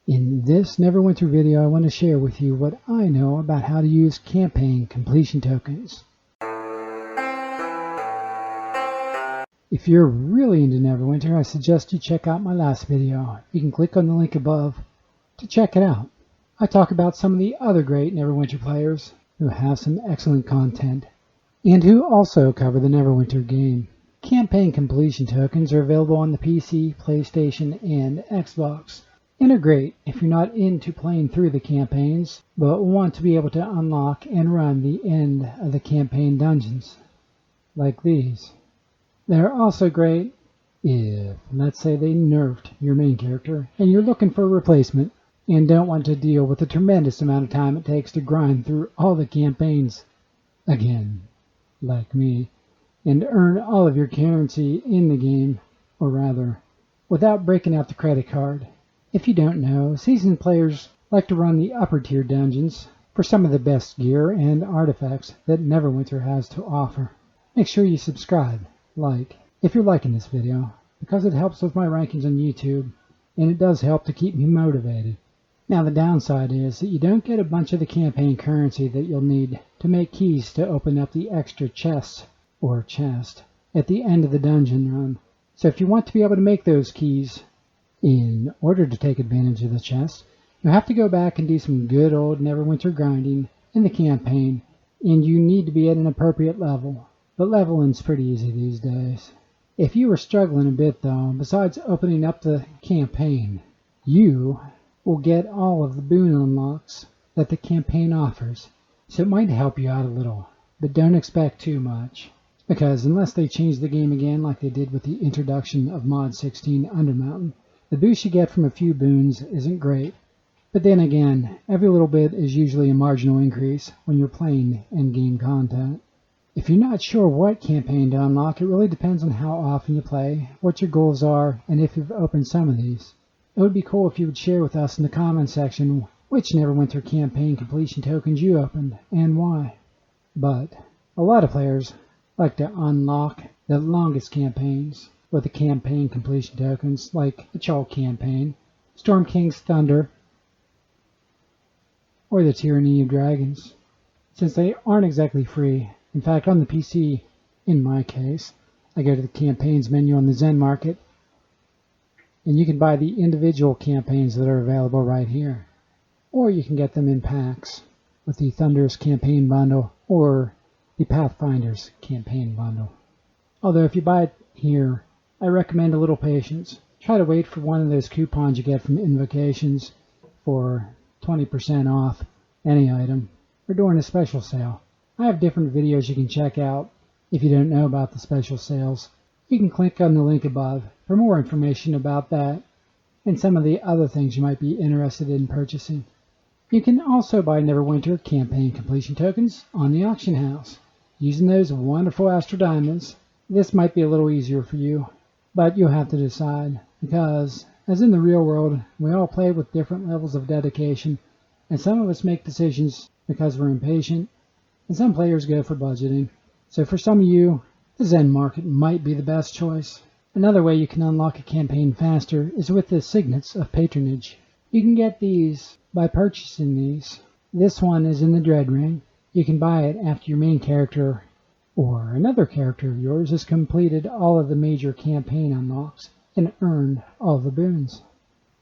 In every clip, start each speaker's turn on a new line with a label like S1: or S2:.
S1: In this Neverwinter video, I want to share with you what I know about how to use campaign completion tokens. If you're really into Neverwinter, I suggest you check out my last video. You can click on the link above to check it out. I talk about some of the other great Neverwinter players who have some excellent content and who also cover the Neverwinter game. Campaign completion tokens are available on the PC, PlayStation, and Xbox. And are great if you're not into playing through the campaigns, but want to be able to unlock and run the end of the campaign dungeons, like these. They're also great if, let's say, they nerfed your main character and you're looking for a replacement and don't want to deal with the tremendous amount of time it takes to grind through all the campaigns again, like me, and earn all of your currency in the game, or rather, without breaking out the credit card. If you don't know, seasoned players like to run the upper tier dungeons for some of the best gear and artifacts that Neverwinter has to offer. Make sure you subscribe, like, if you're liking this video, because it helps with my rankings on YouTube, and it does help to keep me motivated. Now the downside is that you don't get a bunch of the campaign currency that you'll need to make keys to open up the extra chests, or chest, at the end of the dungeon run. So if you want to be able to make those keys, in order to take advantage of the chest, you have to go back and do some good old Neverwinter grinding in the campaign, and you need to be at an appropriate level. But leveling's pretty easy these days. If you were struggling a bit though, besides opening up the campaign, you will get all of the boon unlocks that the campaign offers. So it might help you out a little, but don't expect too much. Because unless they change the game again like they did with the introduction of Mod 16 Undermountain, the boost you get from a few boons isn't great, but then again, every little bit is usually a marginal increase when you're playing endgame content. If you're not sure what campaign to unlock, it really depends on how often you play, what your goals are, and if you've opened some of these. It would be cool if you would share with us in the comments section which Neverwinter campaign completion tokens you opened and why. But a lot of players like to unlock the longest campaigns with the campaign completion tokens, like the Chult campaign, Storm King's Thunder, or the Tyranny of Dragons, since they aren't exactly free. In fact, on the PC, in my case, I go to the campaigns menu on the Zen Market, and you can buy the individual campaigns that are available right here, or you can get them in packs with the Thunder's campaign bundle or the Pathfinder's campaign bundle. Although if you buy it here, I recommend a little patience. Try to wait for one of those coupons you get from Invocations for 20% off any item, or during a special sale. I have different videos you can check out if you don't know about the special sales. You can click on the link above for more information about that and some of the other things you might be interested in purchasing. You can also buy Neverwinter campaign completion tokens on the auction house. Using those wonderful Astro Diamonds, this might be a little easier for you, but you'll have to decide, because as in the real world, we all play with different levels of dedication, and some of us make decisions because we're impatient, and some players go for budgeting. So for some of you, the Zen Market might be the best choice. Another way you can unlock a campaign faster is with the Signets of Patronage. You can get these by purchasing these. This one is in the Dread Ring. You can buy it after your main character or another character of yours has completed all of the major campaign unlocks and earned all the boons.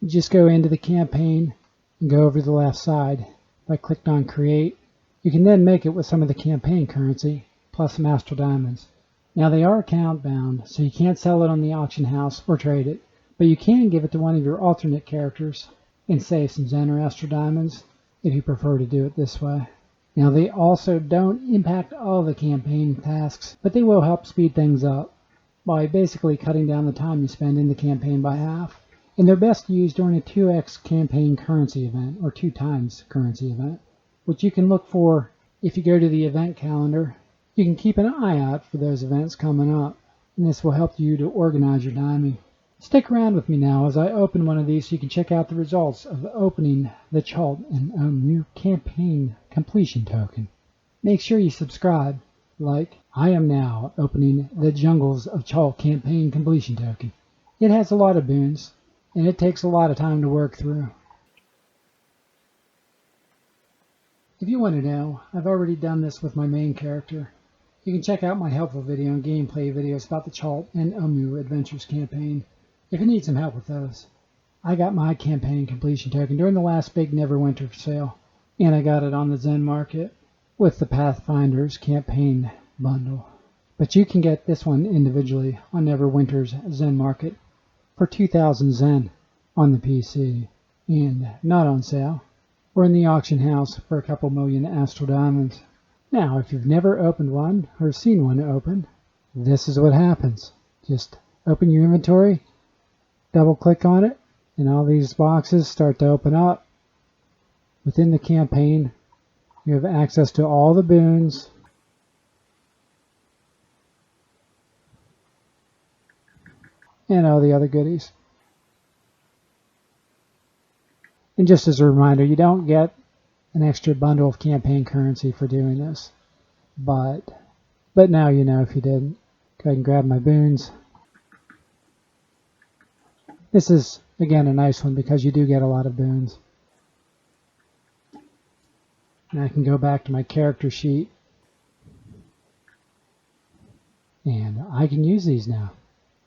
S1: You just go into the campaign and go over to the left side. If I clicked on Create, you can then make it with some of the campaign currency plus some Astral Diamonds. Now they are account bound, so you can't sell it on the auction house or trade it, but you can give it to one of your alternate characters and save some Zen or Astral Diamonds if you prefer to do it this way. Now they also don't impact all the campaign tasks, but they will help speed things up by basically cutting down the time you spend in the campaign by half. And they're best used during a 2x campaign currency event, or 2 times currency event, which you can look for if you go to the event calendar. You can keep an eye out for those events coming up, and this will help you to organize your timing. Stick around with me now as I open one of these so you can check out the results of opening the Chult and new campaign completion token. Make sure you subscribe, like. I am now opening the Jungles of Chult campaign completion token. It has a lot of boons, and it takes a lot of time to work through. If you want to know, I've already done this with my main character. You can check out my helpful video and gameplay videos about the Chalt and Umu Adventures campaign if you need some help with those. I got my campaign completion token during the last big Neverwinter sale, and I got it on the Zen market with the Pathfinder's campaign bundle. But you can get this one individually on Neverwinter's Zen market for 2,000 Zen on the PC, and not on sale, or in the auction house for a couple million Astral Diamonds. Now, if you've never opened one or seen one open, this is what happens. Just open your inventory, double click on it, and all these boxes start to open up. Within the campaign, you have access to all the boons, and all the other goodies. And just as a reminder, you don't get an extra bundle of campaign currency for doing this. But now you know if you didn't. Go ahead and grab my boons. This is, again, a nice one because you do get a lot of boons. And I can go back to my character sheet. And I can use these now.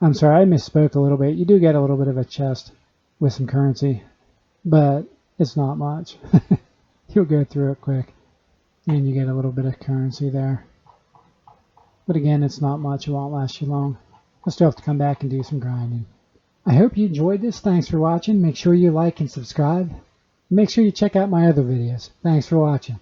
S1: I'm sorry, I misspoke a little bit. You do get a little bit of a chest with some currency, but it's not much. You'll go through it quick, and you get a little bit of currency there. But again, it's not much. It won't last you long. I'll still have to come back and do some grinding. I hope you enjoyed this. Thanks for watching. Make sure you like and subscribe. Make sure you check out my other videos. Thanks for watching.